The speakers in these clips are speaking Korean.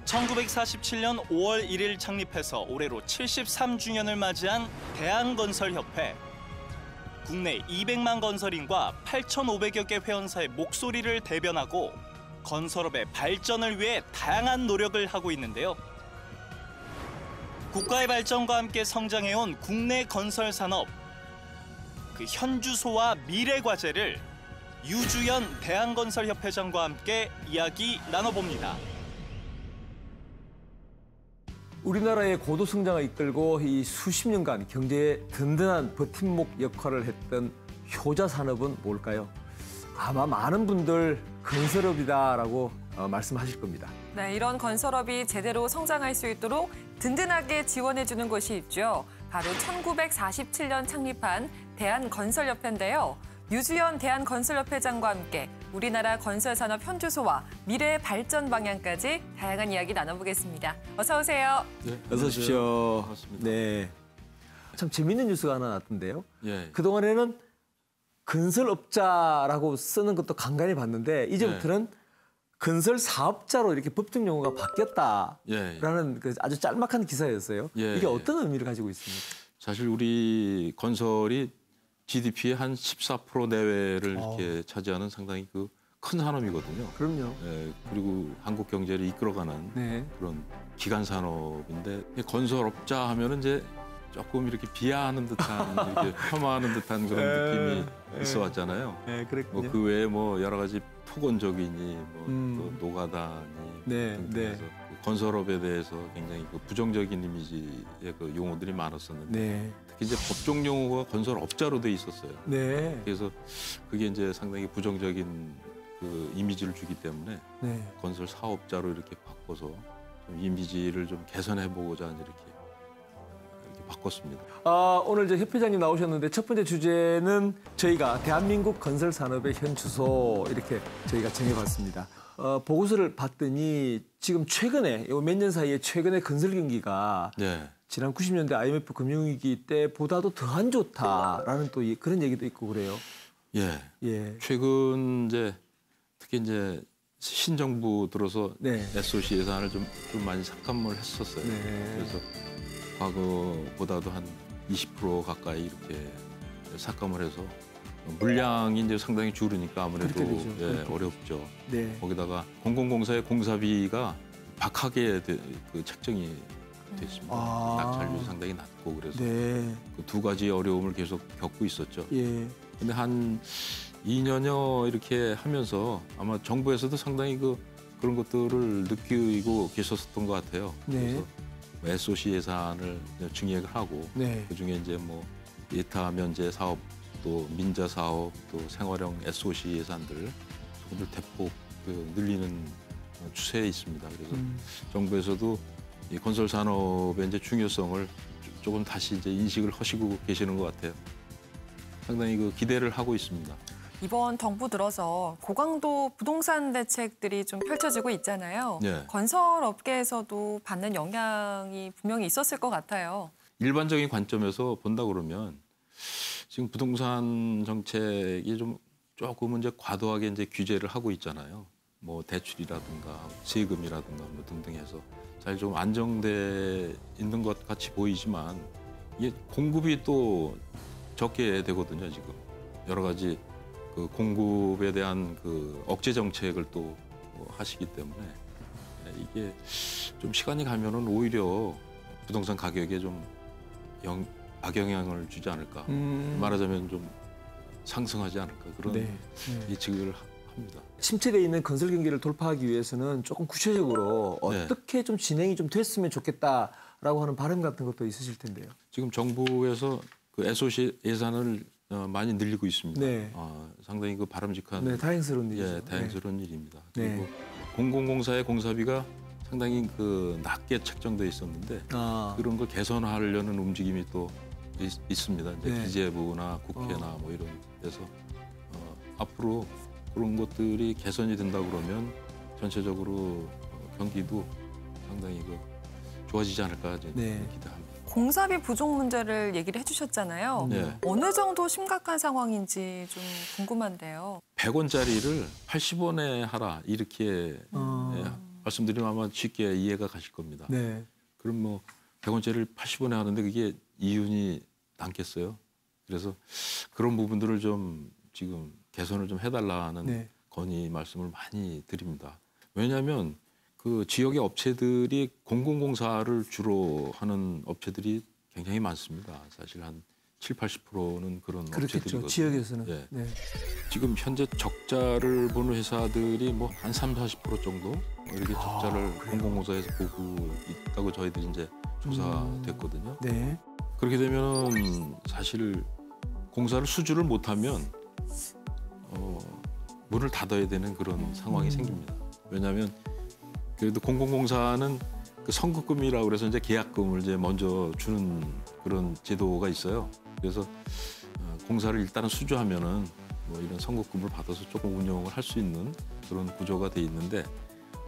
1947년 5월 1일 창립해서 올해로 73주년을 맞이한 대한건설협회. 국내 200만 건설인과 8,500여 개 회원사의 목소리를 대변하고 건설업의 발전을 위해 다양한 노력을 하고 있는데요. 국가의 발전과 함께 성장해온 국내 건설 산업. 그 현주소와 미래 과제를 유주연 대한건설협회장과 함께 이야기 나눠봅니다. 우리나라의 고도 성장을 이끌고 이 수십 년간 경제의 든든한 버팀목 역할을 했던 효자 산업은 뭘까요? 아마 많은 분들 건설업이다라고 말씀하실 겁니다. 네, 이런 건설업이 제대로 성장할 수 있도록 든든하게 지원해주는 곳이 있죠. 바로 1947년 창립한 대한건설협회인데요. 유주연 대한건설협회장과 함께 우리나라 건설산업 현주소와 미래의 발전 방향까지 다양한 이야기 나눠보겠습니다. 어서 오세요. 네, 어서 오십시오. 반갑습니다. 네, 참 재밌는 뉴스가 하나 났던데요. 예. 그동안에는 건설업자라고 쓰는 것도 간간히 봤는데 이제부터는 건설 사업자로 이렇게 법적 용어가 바뀌었다라는 그 아주 짤막한 기사였어요. 이게 어떤 의미를 가지고 있습니까? 사실 우리 건설이 GDP의 한 14% 내외를 이렇게 차지하는 상당히 그 큰 산업이거든요. 그럼요. 예, 그리고 한국 경제를 이끌어가는 그런 기간 산업인데 건설업자 하면은 이제 조금 이렇게 비하하는 듯한 이렇게 폄하하는 듯한 그런 느낌이 있어왔잖아요. 네, 그랬군요. 뭐 그 외에 뭐 여러 가지 토건적이니 뭐 또 노가다니 등등해서 그 건설업에 대해서 굉장히 그 부정적인 이미지의 그 용어들이 많았었는데 특히 이제 법정 용어가 건설업자로 돼 있었어요. 그래서 그게 이제 상당히 부정적인 그 이미지를 주기 때문에 건설 사업자로 이렇게 바꿔서 좀 이미지를 좀 개선해 보고자 이렇게 바꿨습니다. 오늘 이제 협회장님 나오셨는데 첫 번째 주제는 저희가 대한민국 건설 산업의 현주소 이렇게 저희가 정해봤습니다. 보고서를 봤더니 지금 최근에 몇 년 사이에 최근에 건설 경기가 지난 90년대 IMF 금융위기 때보다도 더 안 좋다라는 또 그런 얘기도 있고 그래요. 최근 이제 특히 이제 신정부 들어서 SOC 예산을 좀 많이 삭감을 했었어요. 그래서 과거보다도 한 20% 가까이 이렇게 삭감을 해서 물량이 이제 상당히 줄으니까 아무래도 어렵죠. 거기다가 공공공사의 공사비가 박하게 그 책정이 됐습니다. 낙찰률이 상당히 낮고 그래서 그 두 가지 어려움을 계속 겪고 있었죠. 근데 한 2년여 이렇게 하면서 아마 정부에서도 상당히 그런 것들을 느끼고 계셨었던 것 같아요. 그래서 SOC 예산을 증액을 하고 그중에 이제 뭐 예타 면제 사업 또 민자 사업 또 생활형 SOC 예산들 조금 대폭 늘리는 추세에 있습니다. 그래서 정부에서도 이 건설 산업의 이제 중요성을 조금 다시 이제 인식을 하시고 계시는 것 같아요. 상당히 그 기대를 하고 있습니다. 이번 정부 들어서 고강도 부동산 대책들이 좀 펼쳐지고 있잖아요. 건설업계에서도 받는 영향이 분명히 있었을 것 같아요. 일반적인 관점에서 본다 그러면 지금 부동산 정책이 조금은 이제 과도하게 이제 규제를 하고 있잖아요. 뭐 대출이라든가 세금이라든가 뭐 등등 해서 잘 좀 안정돼 있는 것 같이 보이지만 이게 공급이 또 적게 되거든요, 지금. 여러 가지 그 공급에 대한 그 억제 정책을 또 하시기 때문에 이게 좀 시간이 가면은 오히려 부동산 가격에 좀 악영향을 주지 않을까. 말하자면 좀 상승하지 않을까 그런 예측을 합니다. 침체되어 있는 건설 경기를 돌파하기 위해서는 조금 구체적으로 어떻게 좀 진행이 좀 됐으면 좋겠다라고 하는 바람 같은 것도 있으실 텐데요. 지금 정부에서 그 SOC 예산을 많이 늘리고 있습니다. 상당히 그 바람직한 다행스러운 일이죠. 다행스러운 일입니다. 그리고 공공공사의 공사비가 상당히 그 낮게 책정돼 있었는데 그런 걸 개선하려는 움직임이 또 있습니다. 이제 기재부나 국회나 뭐 이런 데서 앞으로 그런 것들이 개선이 된다 그러면 전체적으로 경기도 상당히 좋아지지 않을까 기대합니다. 공사비 부족 문제를 얘기를 해주셨잖아요. 어느 정도 심각한 상황인지 좀 궁금한데요. 100원짜리를 80원에 하라 이렇게 말씀드리면 아마 쉽게 이해가 가실 겁니다. 네. 그럼 뭐 100원짜리를 80원에 하는데 그게 이윤이 남겠어요? 그래서 그런 부분들을 좀 지금 개선을 좀 해달라는 네. 건의 말씀을 많이 드립니다. 왜냐하면 그 지역의 업체들이 공공공사를 주로 하는 업체들이 굉장히 많습니다. 사실 한 7, 80%는 그런 그렇겠죠. 업체들이거든요. 지역에서는. 예. 네. 지금 현재 적자를 보는 회사들이 뭐 한 3, 40% 정도 이렇게 적자를 공공공사에서 보고 있다고 저희들이 이제 조사됐거든요. 네. 그렇게 되면은 사실 공사를 수주를 못하면 문을 닫아야 되는 그런 상황이 생깁니다. 왜냐하면 그래도 공공공사는 그 선급금이라고 그래서 이제 계약금을 이제 먼저 주는 그런 제도가 있어요. 그래서 공사를 일단은 수주하면은 뭐 이런 선급금을 받아서 조금 운영을 할 수 있는 그런 구조가 돼 있는데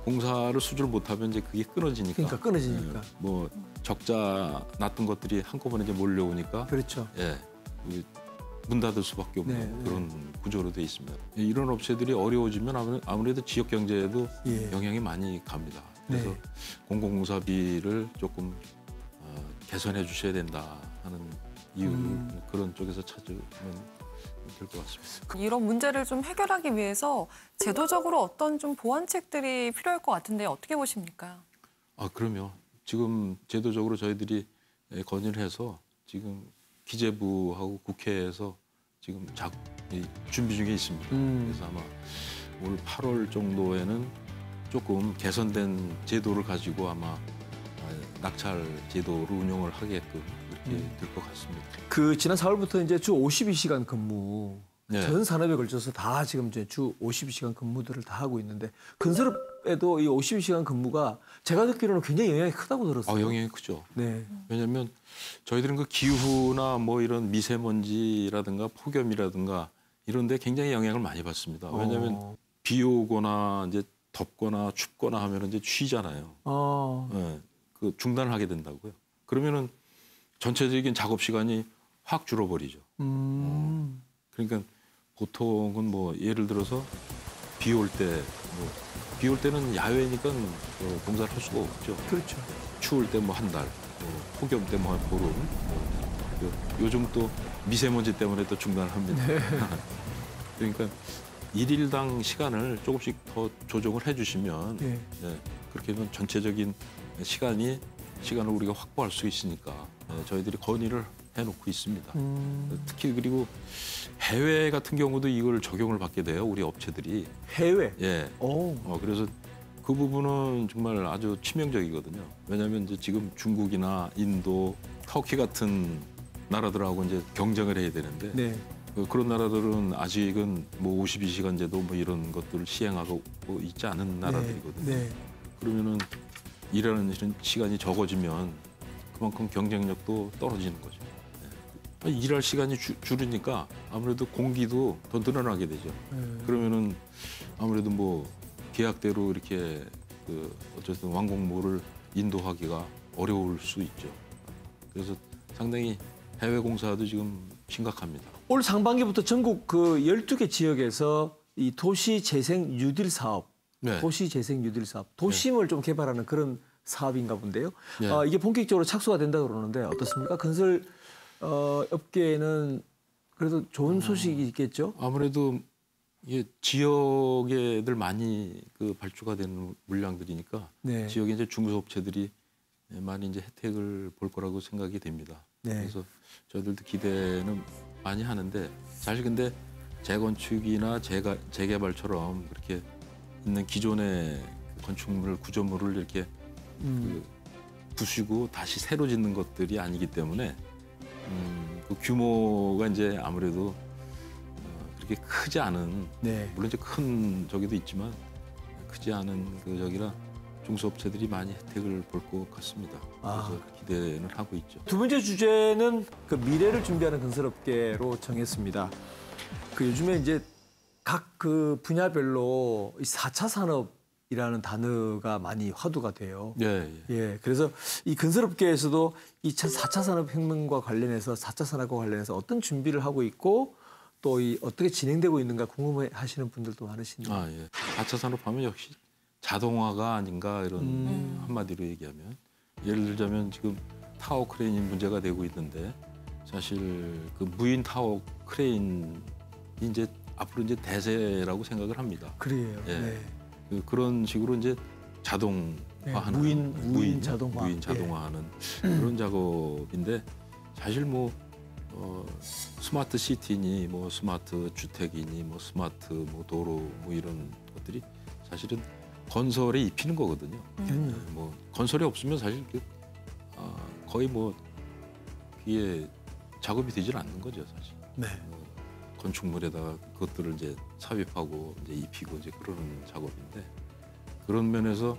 공사를 수주를 못하면 이제 그게 끊어지니까. 그러니까 끊어지니까. 뭐 적자 났던 것들이 한꺼번에 이제 몰려오니까. 그렇죠. 예. 문 닫을 수밖에 없는 네, 그런 구조로 돼 있습니다. 이런 업체들이 어려워지면 아무래도 지역 경제에도 예. 영향이 많이 갑니다. 그래서 네. 공공공사비를 조금 개선해 주셔야 된다 하는 이유 그런 쪽에서 찾으면 될 것 같습니다. 이런 문제를 좀 해결하기 위해서 제도적으로 어떤 좀 보완책들이 필요할 것 같은데 어떻게 보십니까? 그럼요. 지금 제도적으로 저희들이 건의를 해서 지금 기재부하고 국회에서 지금 준비 중에 있습니다. 그래서 아마 올 8월 정도에는 조금 개선된 제도를 가지고 아마 낙찰 제도로 운영을 하게끔 그렇게 될 것 같습니다. 그 지난 4월부터 이제 주 52시간 근무 네. 전 산업에 걸쳐서 다 지금 이제 주 52시간 근무들을 다 하고 있는데 건설업에도 이 52시간 근무가 제가 듣기로는 굉장히 영향이 크다고 들었어요. 영향이 크죠. 네. 왜냐하면 저희들은 그 기후나 뭐 이런 미세먼지라든가 폭염이라든가 이런 데 굉장히 영향을 많이 받습니다. 왜냐하면 비 오거나 이제 덥거나 춥거나 하면 이제 쉬잖아요. 네, 그 중단을 하게 된다고요. 그러면은 전체적인 작업 시간이 확 줄어버리죠. 그러니까 보통은 뭐 예를 들어서 비 올 때는 야외니까 공사를 할 수가 없죠. 그렇죠. 추울 때 뭐 한 달, 폭염 때 뭐 한 보름. 요즘 또 미세먼지 때문에 또 중단을 합니다. 네. 그러니까 일일당 시간을 조금씩 더 조정을 해주시면 네. 그렇게 하면 전체적인 시간을 우리가 확보할 수 있으니까 저희들이 건의를 해놓고 있습니다. 특히 그리고 해외 같은 경우도 이걸 적용을 받게 돼요. 우리 업체들이. 해외? 예. 그래서 그 부분은 정말 아주 치명적이거든요. 왜냐하면 이제 지금 중국이나 인도, 터키 같은 나라들하고 이제 경쟁을 해야 되는데 네. 그런 나라들은 아직은 뭐 52시간 제도 뭐 이런 것들을 시행하고 있지 않은 나라들이거든요. 네. 그러면은 일하는 시간이 적어지면 그만큼 경쟁력도 떨어지는 거죠. 일할 시간이 줄으니까 아무래도 공기도 더 늘어나게 되죠. 그러면은 아무래도 뭐 계약대로 이렇게 어쨌든 완공물을 인도하기가 어려울 수 있죠. 그래서 상당히 해외 공사도 지금 심각합니다. 올 상반기부터 전국 그 12개 지역에서 이 도시재생 뉴딜 사업, 네. 도시재생 뉴딜 사업, 도심을 좀 개발하는 그런 사업인가 본데요. 네. 이게 본격적으로 착수가 된다고 그러는데 어떻습니까? 건설 업계에는 그래도 좋은 소식이 있겠죠? 아무래도 이게 지역에들 많이 발주가 되는 물량들이니까 네. 지역에 이제 중소업체들이 많이 이제 혜택을 볼 거라고 생각이 됩니다. 네. 그래서 저희들도 기대는 많이 하는데 사실 근데 재건축이나 재개발처럼 그렇게 있는 기존의 건축물 구조물을 이렇게 부수고 다시 새로 짓는 것들이 아니기 때문에 그 규모가 이제 아무래도 그렇게 크지 않은 네. 물론 이제 큰 저기도 있지만 크지 않은 저기라 중소업체들이 많이 혜택을 볼 것 같습니다. 그래서 기대는 하고 있죠. 두 번째 주제는 그 미래를 준비하는 건설업계로 정했습니다. 그 요즘에 이제 각 그 분야별로 이 4차 산업이라는 단어가 많이 화두가 돼요. 예. 예, 그래서 이 건설업계에서도 4차 산업혁명과 관련해서 4차 산업과 관련해서 어떤 준비를 하고 있고 또 어떻게 진행되고 있는가 궁금해하시는 분들도 많으신데. 예. 4차 산업하면 역시 자동화가 아닌가 이런 한마디로 얘기하면 예를 들자면 지금 타워 크레인이 문제가 되고 있는데 사실 그 무인 타워 크레인이 이제 앞으로 이제 대세라고 생각을 합니다. 그래요. 예. 네. 그런 식으로 이제 자동화하는 무인 자동화. 무인 자동화하는 그런 작업인데 사실 뭐 스마트 시티니 뭐 스마트 주택이니 뭐 스마트 뭐 도로 뭐 이런 것들이 사실은 건설에 입히는 거거든요. 뭐 건설이 없으면 사실 거의 뭐 그게 작업이 되질 않는 거죠, 사실. 네. 건축물에다가 그것들을 이제 삽입하고 이제 입히고 이제 그러는 작업인데 그런 면에서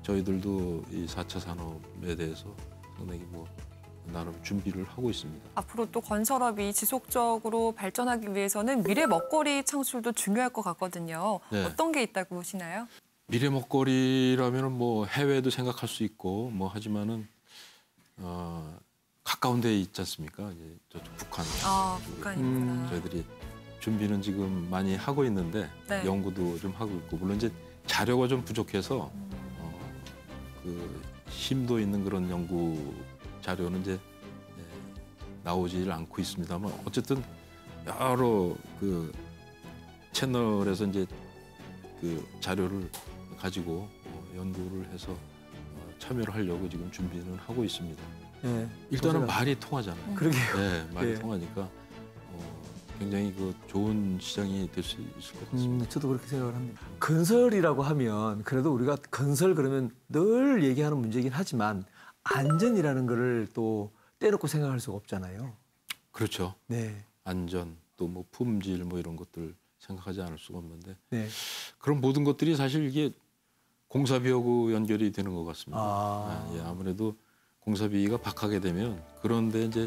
저희들도 이 4차 산업에 대해서 상당히 뭐 나름 준비를 하고 있습니다. 앞으로 또 건설업이 지속적으로 발전하기 위해서는 미래 먹거리 창출도 중요할 것 같거든요. 네. 어떤 게 있다고 보시나요? 미래 먹거리라면은 뭐 해외도 생각할 수 있고 뭐 하지만은 가까운 데 있지 않습니까? 이제 저쪽 북한. 북한이구나. 저희들이 준비는 지금 많이 하고 있는데 네. 연구도 좀 하고 있고 물론 이제 자료가 좀 부족해서 그 심도 있는 그런 연구 자료는 이제 나오질 않고 있습니다만 어쨌든 여러 그 채널에서 이제 그 자료를 가지고 연구를 해서 참여를 하려고 지금 준비는 하고 있습니다. 네. 일단은 말이 통하잖아요. 그러게요. 네, 말이 예. 통하니까 굉장히 그 좋은 시장이 될 수 있을 것 같습니다. 저도 그렇게 생각을 합니다. 건설이라고 하면 그래도 우리가 건설 그러면 늘 얘기하는 문제이긴 하지만 안전이라는 거를 또 떼놓고 생각할 수가 없잖아요. 그렇죠. 네. 안전 또 뭐 품질 뭐 이런 것들 생각하지 않을 수가 없는데 네. 그런 모든 것들이 사실 이게 공사비하고 연결이 되는 것 같습니다. 예, 아무래도 공사비가 박하게 되면 그런데 이제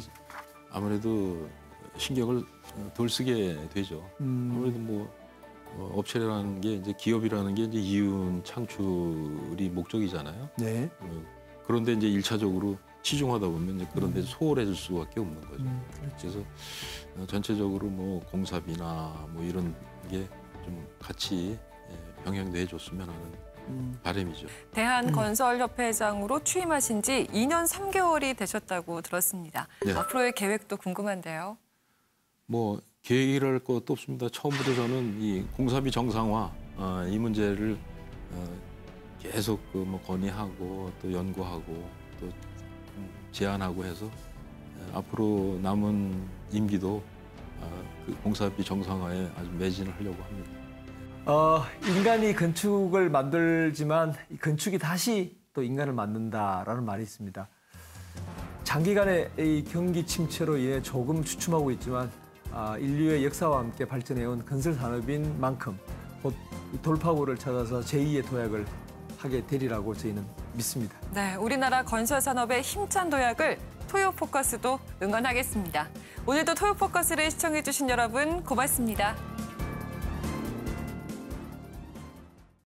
아무래도 신경을 덜 쓰게 되죠. 아무래도 뭐 업체라는 게 이제 기업이라는 게 이제 이윤 창출이 목적이잖아요. 네. 그런데 이제 1차적으로 치중하다 보면 이제 그런 데 소홀해질 수밖에 없는 거죠. 그래서 전체적으로 뭐 공사비나 뭐 이런 게 좀 같이 병행돼 줬으면 하는 바람이죠. 대한건설협회장으로 취임하신 지 2년 3개월이 되셨다고 들었습니다. 네. 앞으로의 계획도 궁금한데요. 뭐 계획이랄 것도 없습니다. 처음부터 저는 이 공사비 정상화 이 문제를 계속 그 뭐 건의하고 또 연구하고 또 제안하고 해서 앞으로 남은 임기도 그 공사비 정상화에 아주 매진을 하려고 합니다. 인간이 건축을 만들지만 이 건축이 다시 또 인간을 만든다라는 말이 있습니다. 장기간의 이 경기 침체로 인해 조금 주춤하고 있지만 인류의 역사와 함께 발전해온 건설 산업인 만큼 곧 돌파구를 찾아서 제2의 도약을 하게 되리라고 저희는 믿습니다. 네, 우리나라 건설 산업의 힘찬 도약을 토요포커스도 응원하겠습니다. 오늘도 토요포커스를 시청해주신 여러분 고맙습니다.